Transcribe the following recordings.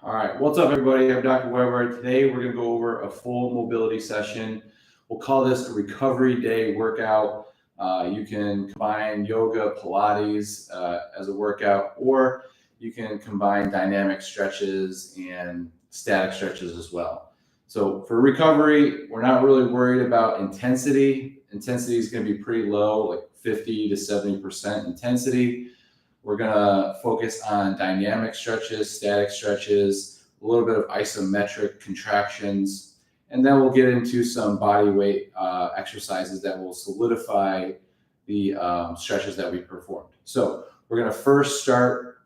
All right, what's up, everybody? I'm Dr. Weber. Today, we're going to go over a full mobility session. We'll call this a recovery day workout. You can combine yoga, Pilates as a workout, or you can combine dynamic stretches and static stretches as well. So for recovery, we're not really worried about intensity. Intensity is going to be pretty low, like 50 to 70% intensity. We're going to focus on dynamic stretches, static stretches, a little bit of isometric contractions, and then we'll get into some body weight exercises that will solidify the stretches that we performed. So we're going to first start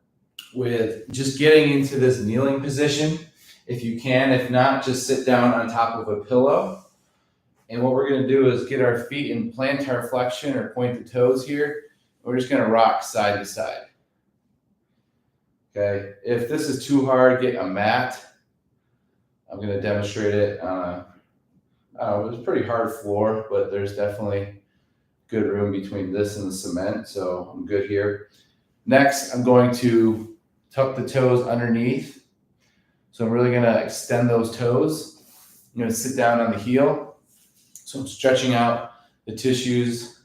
with just getting into this kneeling position. If you can, if not, just sit down on top of a pillow. And what we're going to do is get our feet in plantar flexion or point the toes here. We're just going to rock side to side. Okay, if this is too hard, get a mat. I'm going to demonstrate it on it was a pretty hard floor, but there's definitely good room between this and the cement, so I'm good here. Next, I'm going to tuck the toes underneath. So I'm really going to extend those toes. I'm going to sit down on the heel. So I'm stretching out the tissues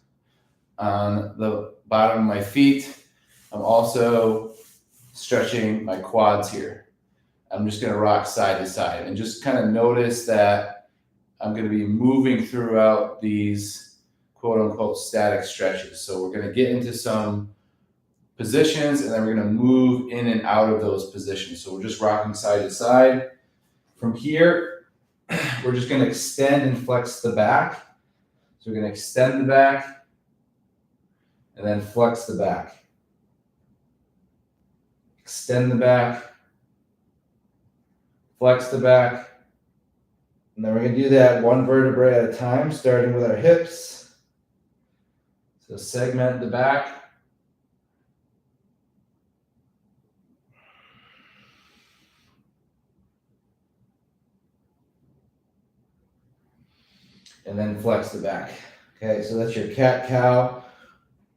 on the bottom of my feet. I'm also stretching my quads here. I'm just going to rock side to side and just kind of notice that I'm going to be moving throughout these quote unquote static stretches. So we're going to get into some positions and then we're going to move in and out of those positions. So we're just rocking side to side. From here, we're just going to extend and flex the back. So we're going to extend the back and then flex the back. Extend the back, flex the back, and then we're going to do that one vertebrae at a time, starting with our hips. So segment the back. And then flex the back. Okay, so that's your cat-cow.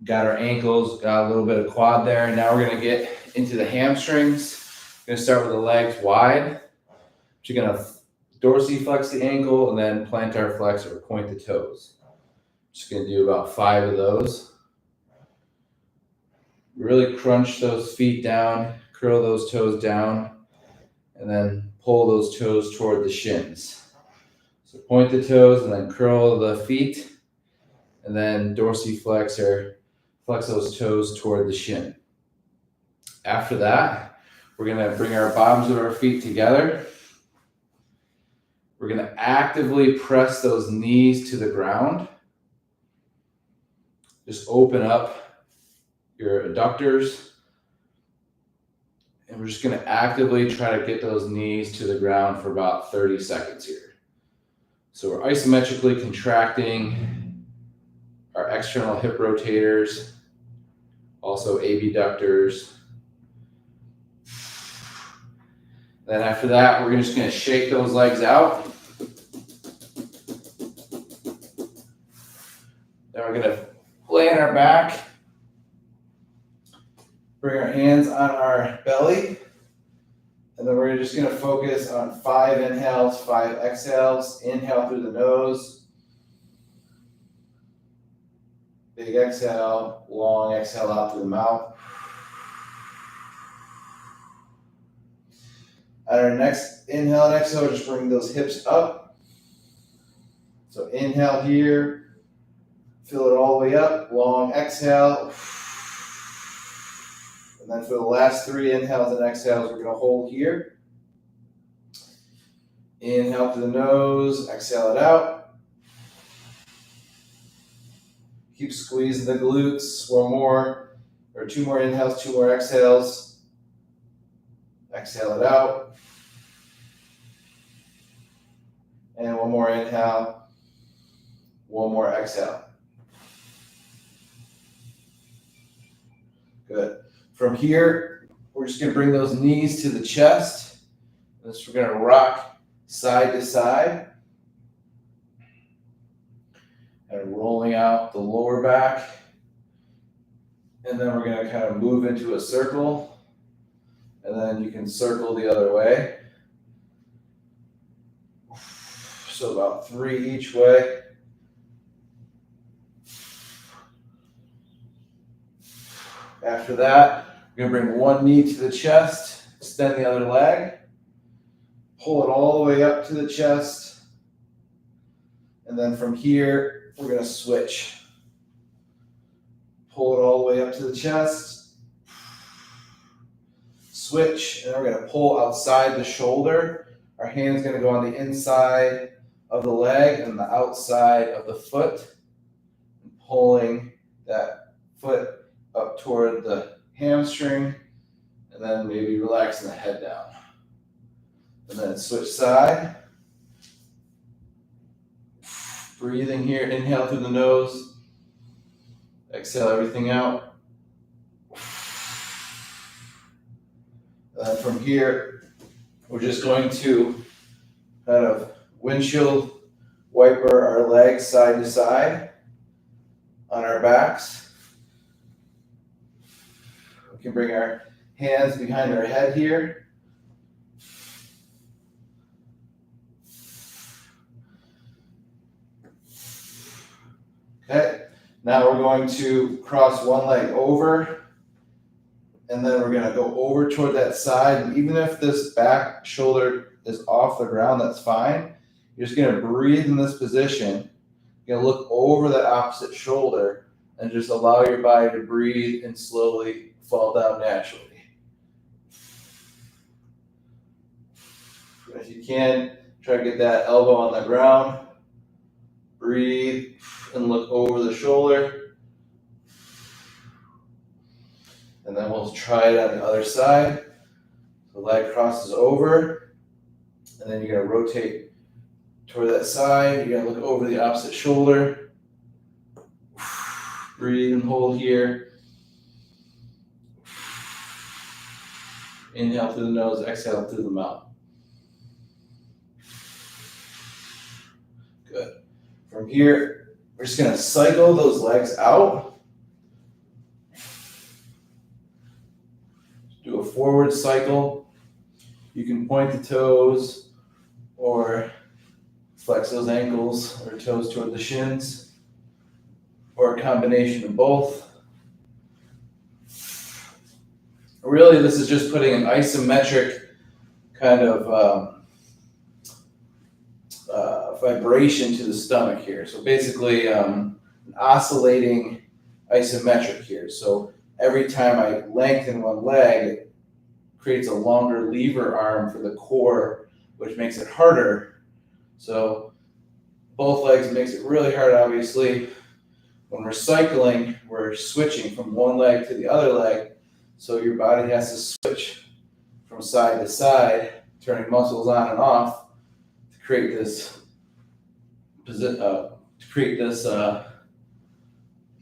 Got our ankles, got a little bit of quad there. And now we're going to get into the hamstrings. We're going to start with the legs wide. You're going to dorsiflex the ankle and then plantar flex or point the toes. Just going to do about 5 of those. Really crunch those feet down, curl those toes down, and then pull those toes toward the shins. So point the toes and then curl the feet, and then dorsiflex or flex those toes toward the shin. After that, we're going to bring our bottoms of our feet together. We're going to actively press those knees to the ground. Just open up your adductors. And we're just going to actively try to get those knees to the ground for about 30 seconds here. So we're isometrically contracting our external hip rotators, also abductors. Then after that, we're just going to shake those legs out. Then we're going to lay on our back. Bring our hands on our belly. And then we're just going to focus on 5 inhales, 5 exhales. Inhale through the nose. Big exhale, long exhale out through the mouth. At our next inhale and exhale, just bring those hips up. So inhale here, fill it all the way up, long exhale. And then for the last 3 inhales and exhales, we're going to hold here. Inhale through the nose, exhale it out. Keep squeezing the glutes. 1 more, or 2 more inhales, 2 more exhales. Exhale it out. And 1 more inhale, 1 more exhale. Good. From here, we're just going to bring those knees to the chest. We're going to rock side to side. And rolling out the lower back. And then we're going to kind of move into a circle. And then you can circle the other way. So about 3 each way. After that, you're gonna bring one knee to the chest, extend the other leg, pull it all the way up to the chest, and then from here, we're gonna switch. Pull it all the way up to the chest, switch, and then we're gonna pull outside the shoulder. Our hand's gonna go on the inside of the leg and the outside of the foot, pulling that foot up toward the hamstring, and then maybe relaxing the head down. And then switch side. Breathing here, inhale through the nose, exhale everything out. And then from here, we're just going to kind of windshield wiper our legs side to side on our backs. We can bring our hands behind our head here. Okay, now we're going to cross one leg over, and then we're going to go over toward that side. And even if this back shoulder is off the ground, that's fine. You're just going to breathe in this position. You're going to look over the opposite shoulder and just allow your body to breathe and slowly fall down naturally. If you can, try to get that elbow on the ground. Breathe and look over the shoulder. And then we'll try it on the other side. The leg crosses over, and then you're going to rotate toward that side. You're going to look over the opposite shoulder. Breathe and hold here. Inhale through the nose, exhale through the mouth. Good. From here, we're just going to cycle those legs out. Do a forward cycle. You can point the toes or flex those ankles or toes toward the shins, or a combination of both. Really, this is just putting an isometric kind of vibration to the stomach here. So basically, an oscillating isometric here. So every time I lengthen one leg, it creates a longer lever arm for the core, which makes it harder. So both legs makes it really hard, obviously. When we're cycling, we're switching from one leg to the other leg. So your body has to switch from side to side, turning muscles on and off to create this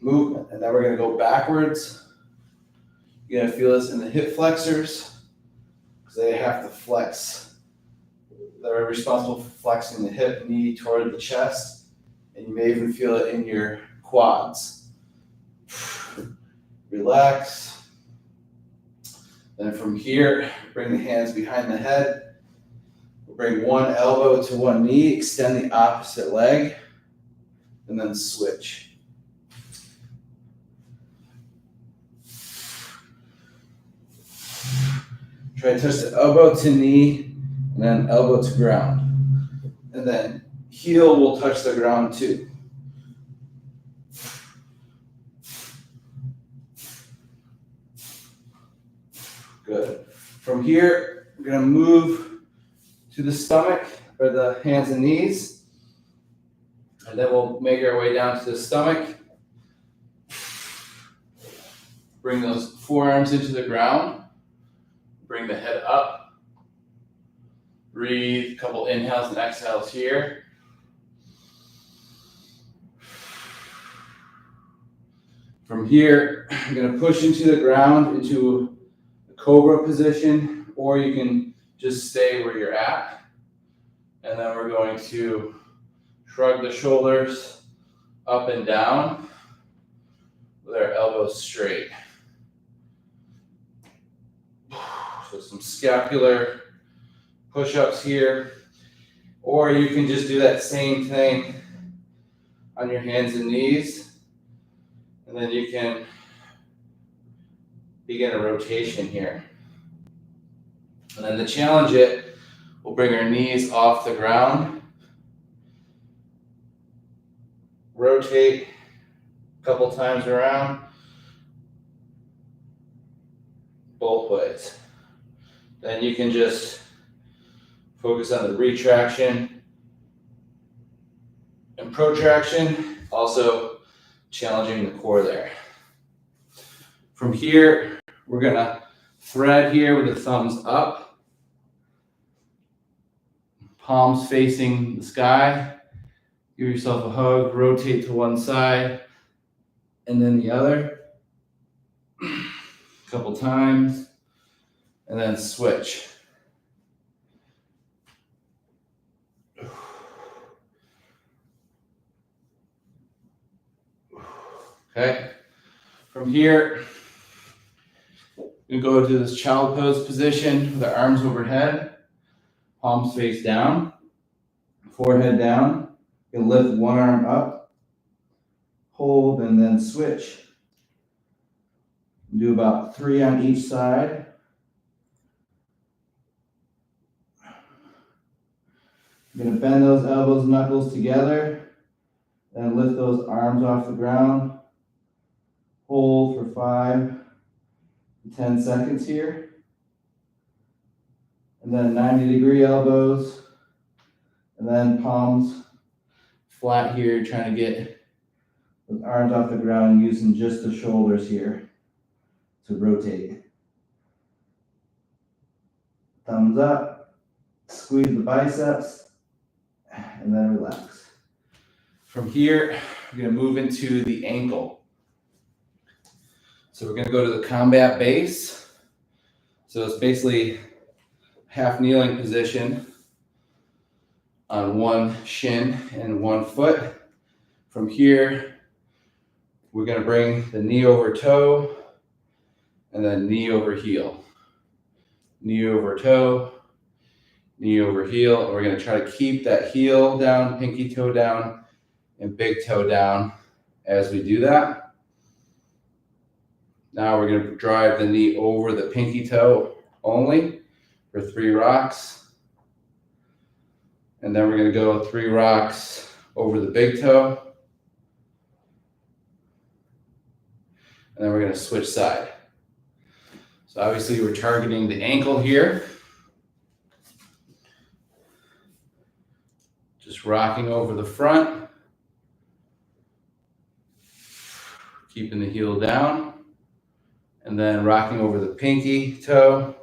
movement. And then we're going to go backwards. You're going to feel this in the hip flexors because they have to flex. They're responsible for flexing the hip, knee toward the chest, and you may even feel it in your quads. Relax. Then from here, bring the hands behind the head. We'll bring one elbow to one knee, extend the opposite leg, and then switch. Try to touch the elbow to knee, and then elbow to ground. And then heel will touch the ground too. Good. From here, we're going to move to the stomach, or the hands and knees. And then we'll make our way down to the stomach. Bring those forearms into the ground. Bring the head up. Breathe, a couple inhales and exhales here. From here, I'm going to push into the ground, into a cobra position, or you can just stay where you're at. And then we're going to shrug the shoulders up and down with our elbows straight. So some scapular push-ups here, or you can just do that same thing on your hands and knees, and then you can begin a rotation here. And then to challenge it, we'll bring our knees off the ground, rotate a couple times around, both ways. Then you can just focus on the retraction and protraction, also challenging the core there. From here, we're gonna thread here with the thumbs up, palms facing the sky. Give yourself a hug, rotate to one side and then the other. A couple times, and then switch. Okay, from here, we go to this child pose position with our arms overhead, palms face down, forehead down. You lift one arm up, hold, and then switch. Do about 3 on each side. You're going to bend those elbows, knuckles together, and lift those arms off the ground. Hold for 5 to 10 seconds here. And then 90-degree elbows, and then palms flat here, trying to get those arms off the ground, using just the shoulders here to rotate. Thumbs up, squeeze the biceps, and then relax. From here, we're going to move into the ankle. So we're going to go to the combat base. So it's basically half kneeling position on one shin and one foot. From here, we're going to bring the knee over toe and then knee over heel. Knee over toe, knee over heel. And we're going to try to keep that heel down, pinky toe down, and big toe down as we do that. Now we're going to drive the knee over the pinky toe only for 3 rocks. And then we're going to go 3 rocks over the big toe. And then we're going to switch side. So obviously we're targeting the ankle here. Just rocking over the front. Keeping the heel down. And then rocking over the pinky toe.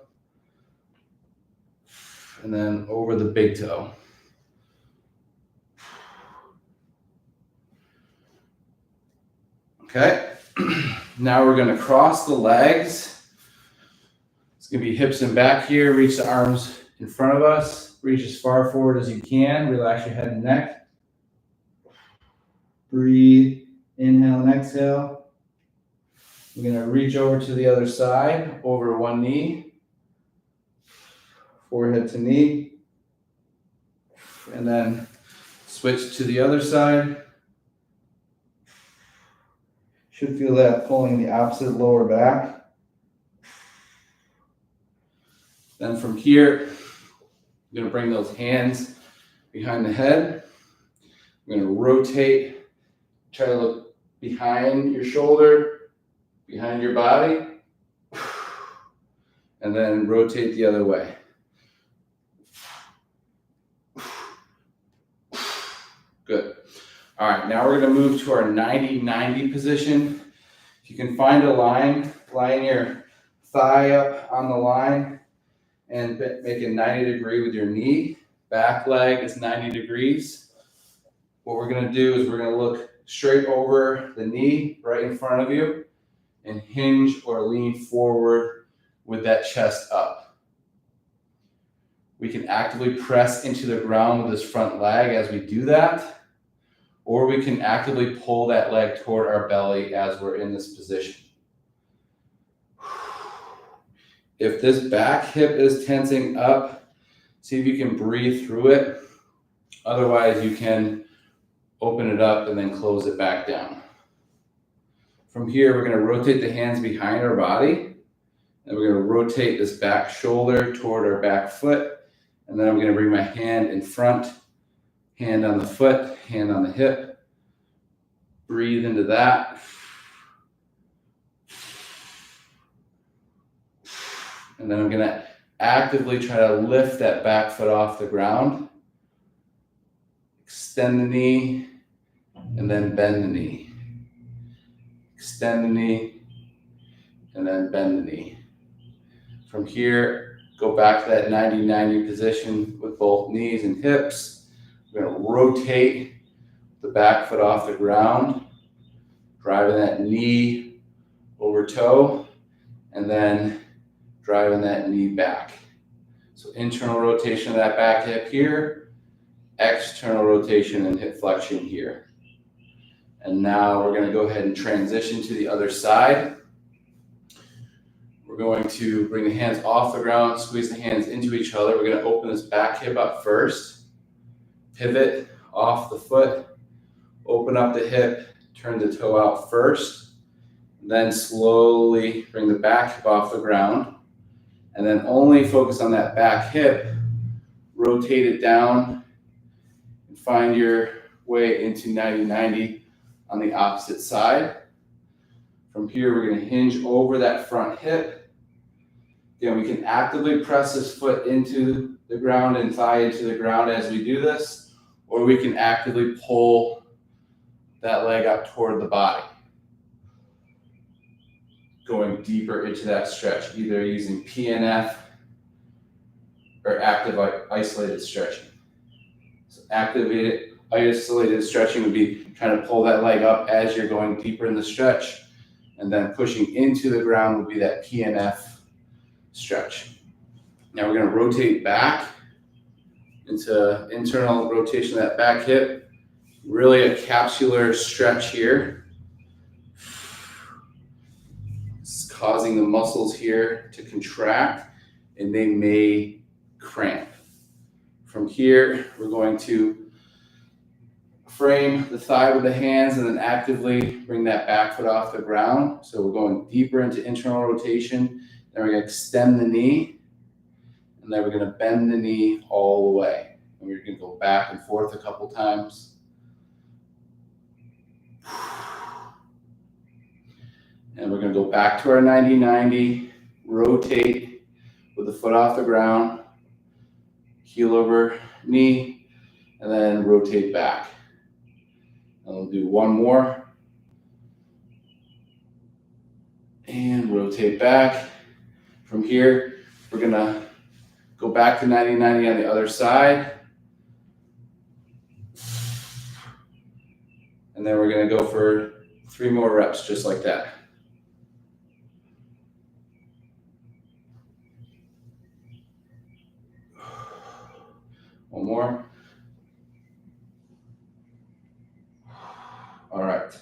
And then over the big toe. Okay. Now we're going to cross the legs. It's going to be hips and back here. Reach the arms in front of us. Reach as far forward as you can. Relax your head and neck. Breathe. Inhale and exhale. We're going to reach over to the other side, over one knee. Forehead to knee. And then switch to the other side. Should feel that pulling the opposite lower back. Then from here, you're going to bring those hands behind the head. You're going to rotate, try to look behind your shoulder, behind your body, and then rotate the other way. Good. All right, now we're going to move to our 90-90 position. If you can find a line your thigh up on the line and make it 90 degree with your knee. Back leg is 90 degrees. What we're going to do is we're going to look straight over the knee right in front of you and hinge or lean forward with that chest up. We can actively press into the ground with this front leg as we do that, or we can actively pull that leg toward our belly as we're in this position. If this back hip is tensing up, see if you can breathe through it. Otherwise, you can open it up and then close it back down. From here, we're going to rotate the hands behind our body, and we're going to rotate this back shoulder toward our back foot, and then I'm going to bring my hand in front, hand on the foot, hand on the hip. Breathe into that. And then I'm going to actively try to lift that back foot off the ground. Extend the knee, and then bend the knee. Extend the knee, and then bend the knee. From here, go back to that 90-90 position with both knees and hips. We're going to rotate the back foot off the ground, driving that knee over toe, and then driving that knee back. So internal rotation of that back hip here, external rotation and hip flexion here. And now we're going to go ahead and transition to the other side. We're going to bring the hands off the ground, squeeze the hands into each other. We're going to open this back hip up first, pivot off the foot, open up the hip, turn the toe out first, then slowly bring the back hip off the ground, and then only focus on that back hip, rotate it down, and find your way into 90-90 on the opposite side. From here, we're going to hinge over that front hip. Again, we can actively press this foot into the ground and thigh into the ground as we do this, or we can actively pull that leg up toward the body, going deeper into that stretch, either using PNF or active isolated stretching. So activated isolated stretching would be trying to pull that leg up as you're going deeper in the stretch, and then pushing into the ground would be that PNF stretch. Now we're going to rotate back into internal rotation of that back hip. Really a capsular stretch here. It's causing the muscles here to contract, and they may cramp. From here, we're going to frame the thigh with the hands and then actively bring that back foot off the ground. So we're going deeper into internal rotation. Then we're going to extend the knee, and then we're going to bend the knee all the way. And we're going to go back and forth a couple times. And we're going to go back to our 90-90, rotate with the foot off the ground, heel over knee, and then rotate back. And we'll do one more. And rotate back. From here, we're going to go back to 90-90 on the other side. And then we're going to go for 3 more reps just like that. One more. All right.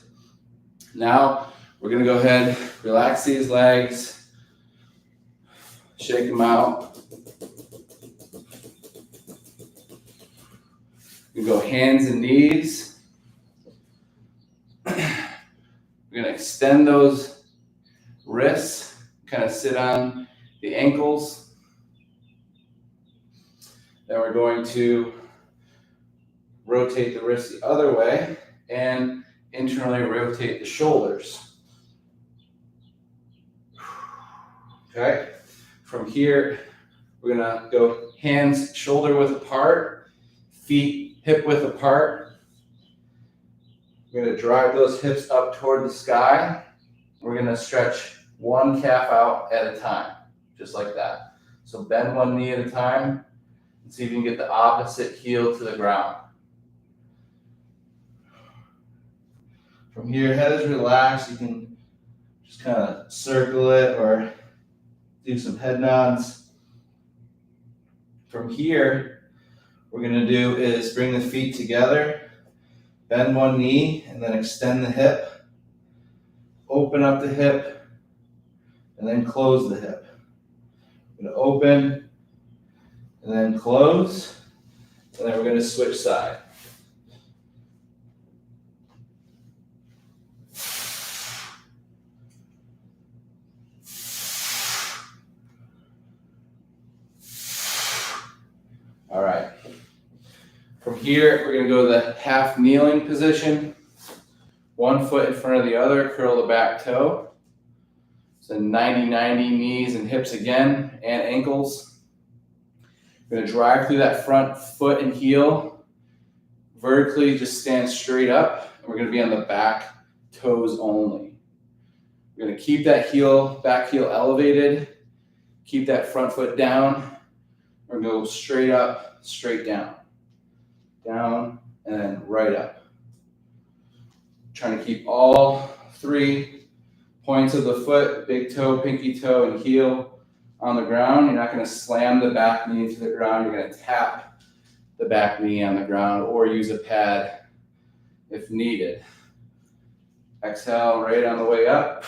Now we're going to go ahead, relax these legs, shake them out. We go hands and knees. We're going to extend those wrists, kind of sit on the ankles. Then we're going to rotate the wrists the other way and internally rotate the shoulders. Okay. From here, we're going to go hands shoulder width apart, feet hip width apart. We're going to drive those hips up toward the sky. We're going to stretch one calf out at a time, just like that. So bend one knee at a time and see if you can get the opposite heel to the ground. From here, head is relaxed. You can just kind of circle it or do some head nods. From here, what we're going to do is bring the feet together, bend one knee, and then extend the hip, open up the hip, and then close the hip. I'm gonna open and then close, and then we're gonna switch side. All right. From here, we're gonna go to the half kneeling position. One foot in front of the other, curl the back toe. So 90-90 knees and hips again, and ankles. We're gonna drive through that front foot and heel. Vertically, just stand straight up. And we're gonna be on the back toes only. We're gonna keep that back heel elevated. Keep that front foot down. We're gonna go straight up, straight down. Down, and then right up. Trying to keep all 3 points of the foot, big toe, pinky toe, and heel on the ground. You're not going to slam the back knee into the ground. You're going to tap the back knee on the ground or use a pad if needed. Exhale right on the way up.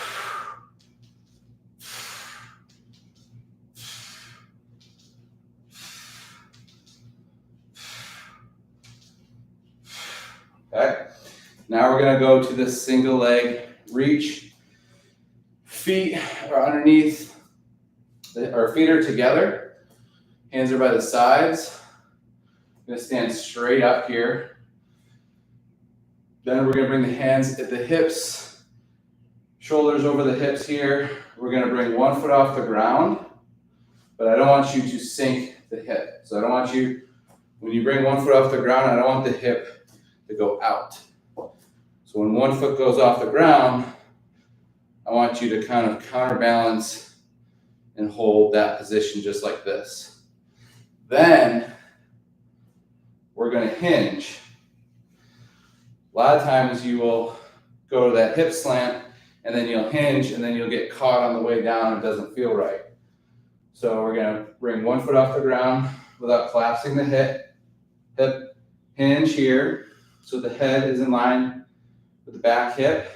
Okay. Now we're going to go to this single leg reach. Feet are underneath, our feet are together. Hands are by the sides. I'm going to stand straight up here. Then we're going to bring the hands at the hips, shoulders over the hips here. We're going to bring one foot off the ground, but I don't want you to sink the hip. So I don't want you, when you bring one foot off the ground, I don't want the hip to go out. So when one foot goes off the ground, I want you to kind of counterbalance and hold that position just like this. Then we're going to hinge. A lot of times you will go to that hip slant and then you'll hinge and then you'll get caught on the way down and it doesn't feel right. So we're going to bring one foot off the ground without collapsing the hip, hinge here so the head is in line with the back hip,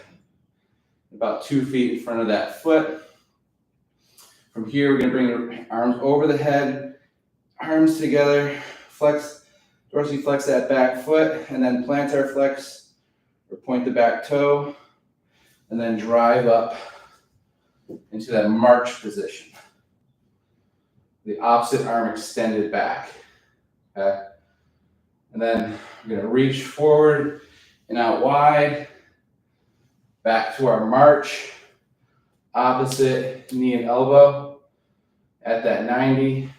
about 2 feet in front of that foot. From here, we're going to bring the arms over the head, arms together, flex, dorsiflex that back foot, and then plantar flex or point the back toe, and then drive up into that march position. The opposite arm extended back. Okay? And then we're going to reach forward and out wide. Back to our march, opposite knee and elbow at that 90.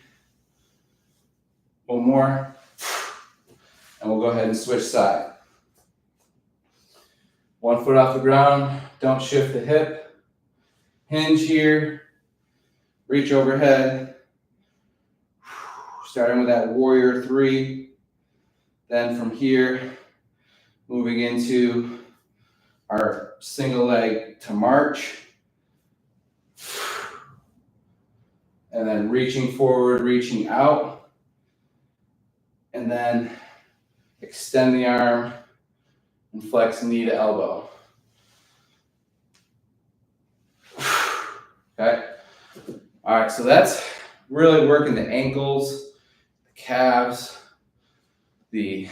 One more, and we'll go ahead and switch side. One foot off the ground, don't shift the hip. Hinge here, reach overhead. Starting with that warrior 3. Then from here, moving into our single leg to march, and then reaching forward, reaching out, and then extend the arm and flex knee to elbow. Okay. All right, so that's really working the ankles, the calves, the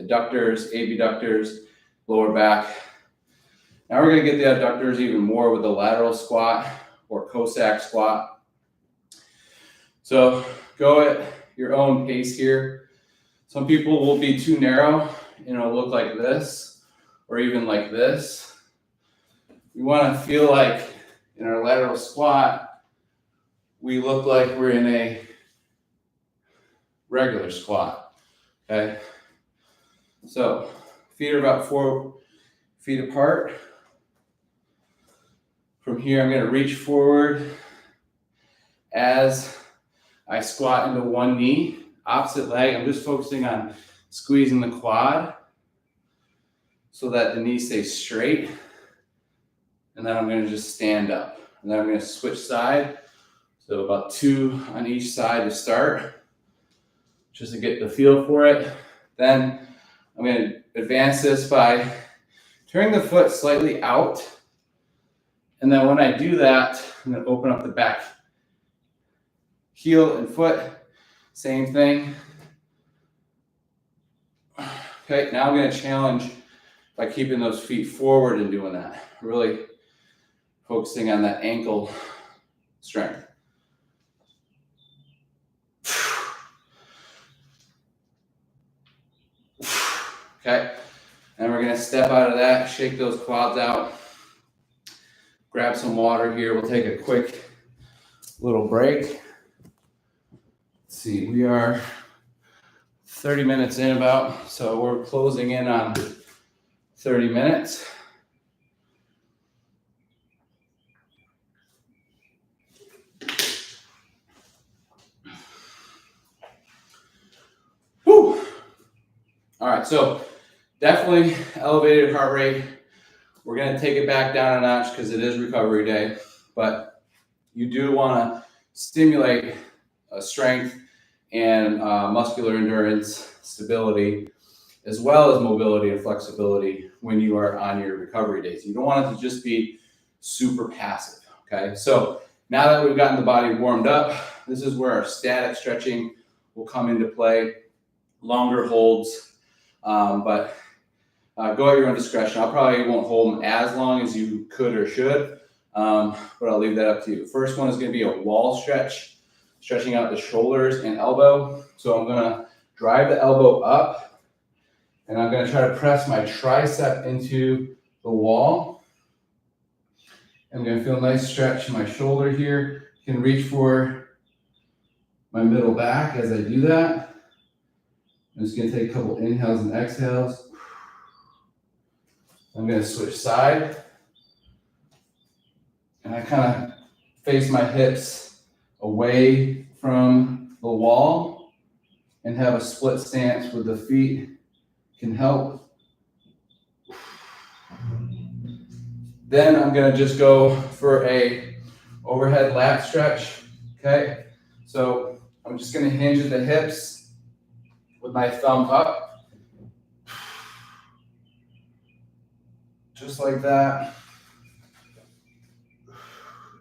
adductors, abductors, lower back. Now we're going to get the adductors even more with the lateral squat or Cossack squat. So go at your own pace here. Some people will be too narrow and it'll look like this or even like this. We want to feel like in our lateral squat, we look like we're in a regular squat. Okay. So feet are about 4 feet apart. From here, I'm going to reach forward as I squat into one knee, opposite leg. I'm just focusing on squeezing the quad so that the knee stays straight. And then I'm going to just stand up. And then I'm going to switch side. So about 2 on each side to start, just to get the feel for it. Then I'm going to advance this by turning the foot slightly out. And then when I do that, I'm going to open up the back Heel and foot, same thing. Okay, now I'm going to challenge by keeping those feet forward and doing that. Really focusing on that ankle strength. Okay, and we're going to step out of that, shake those quads out, grab some water here. We'll take a quick little break. Let's see, we are 30 minutes in about, so we're closing in on 30 minutes. Whew. All right, so definitely elevated heart rate. We're going to take it back down a notch because it is recovery day, but you do want to stimulate strength and muscular endurance, stability, as well as mobility and flexibility when you are on your recovery days. You don't want it to just be super passive, okay? So now that we've gotten the body warmed up, this is where our static stretching will come into play, longer holds, but go at your own discretion. I probably won't hold them as long as you could or should, but I'll leave that up to you. First one is going to be a wall stretch, stretching out the shoulders and elbow. So I'm going to drive the elbow up, and I'm going to try to press my tricep into the wall. I'm going to feel a nice stretch in my shoulder here. You can reach for my middle back as I do that. I'm just going to take a couple inhales and exhales. I'm going to switch side. And I kind of face my hips away from the wall and have a split stance with the feet. Can help. Then I'm going to just go for a overhead lat stretch. Okay, so I'm just going to hinge at the hips with my thumb up, just like that.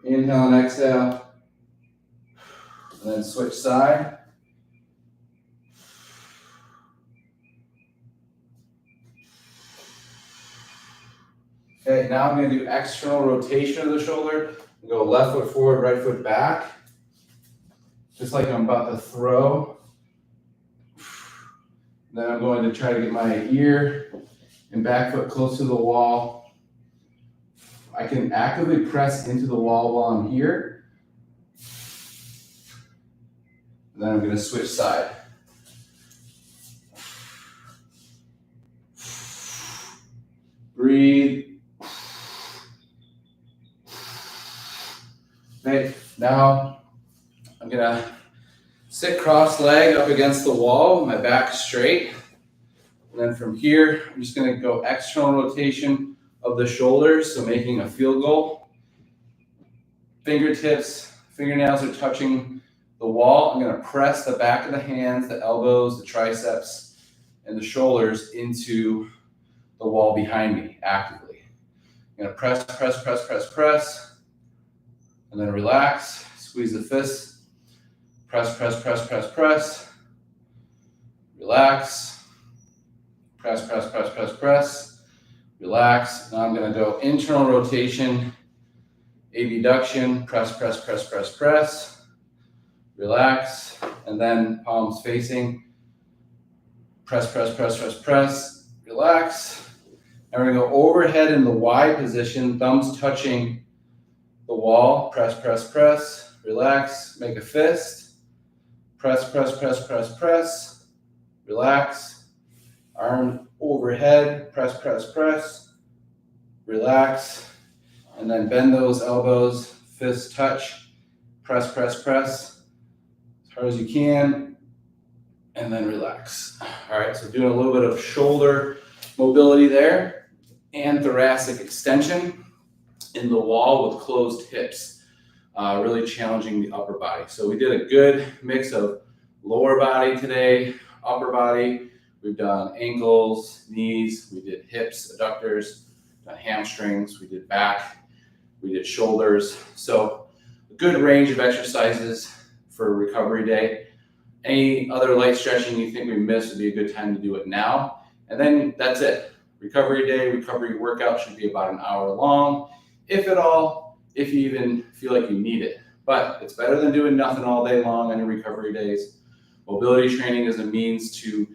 Inhale and exhale, and then switch side. Okay, now I'm going to do external rotation of the shoulder. Go left foot forward, right foot back. Just like I'm about to throw. Then I'm going to try to get my ear and back foot close to the wall. I can actively press into the wall while I'm here. And then I'm going to switch side. Breathe. Okay, now I'm gonna sit cross-legged up against the wall, my back straight. And then from here, I'm just gonna go external rotation of the shoulders, so making a field goal. Fingertips, fingernails are touching the wall. I'm gonna press the back of the hands, the elbows, the triceps, and the shoulders into the wall behind me actively. I'm gonna press, press, press, press, press. And then relax, squeeze the fists, press, press, press, press, press, relax, press, press, press, press, press, relax. Now I'm going to go internal rotation, abduction, press, press, press, press, press, relax, and then palms facing, press, press, press, press, press, relax. And we're going to go overhead in the Y position, thumbs touching the wall, press, press, press, relax, make a fist, press, press, press, press, press, relax, arm overhead, press, press, press, relax, and then bend those elbows, fist touch, press, press, press, as hard as you can, and then relax. All right, so doing a little bit of shoulder mobility there and thoracic extension in the wall with closed hips, really challenging the upper body. So we did a good mix of lower body today, upper body. We've done ankles, knees, we did hips, adductors, done hamstrings, we did back, we did shoulders. So a good range of exercises for a recovery day. Any other light stretching you think we missed would be a good time to do it now. And then that's it. Recovery day, recovery workout should be about an hour long, if at all, if you even feel like you need it. But it's better than doing nothing all day long on your recovery days. Mobility training is a means to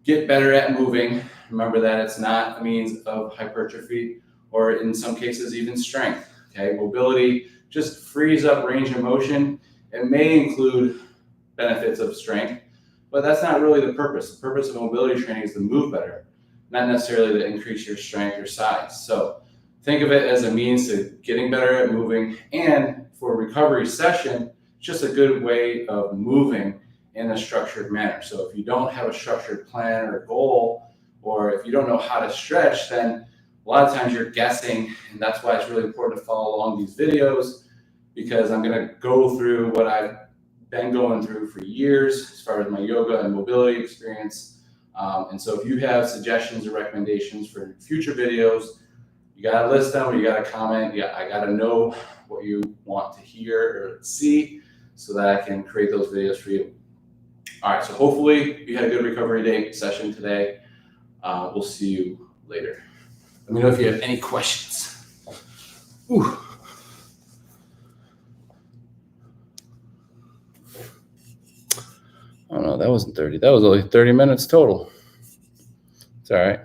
get better at moving. Remember that it's not a means of hypertrophy or in some cases even strength. Okay, mobility just frees up range of motion. It may include benefits of strength, but that's not really the purpose. The purpose of mobility training is to move better, not necessarily to increase your strength or size. So think of it as a means to getting better at moving, and for a recovery session, just a good way of moving in a structured manner. So if you don't have a structured plan or goal, or if you don't know how to stretch, then a lot of times you're guessing, and that's why it's really important to follow along these videos, because I'm going to go through what I've been going through for years as far as my yoga and mobility experience. And so if you have suggestions or recommendations for future videos, you got to list them, or you got to comment. Yeah, I got to know what you want to hear or see so that I can create those videos for you. All right, so hopefully you had a good recovery day session today. We'll see you later. Let me know if you have any questions. Ooh. Oh no, that wasn't 30. That was only 30 minutes total. It's all right.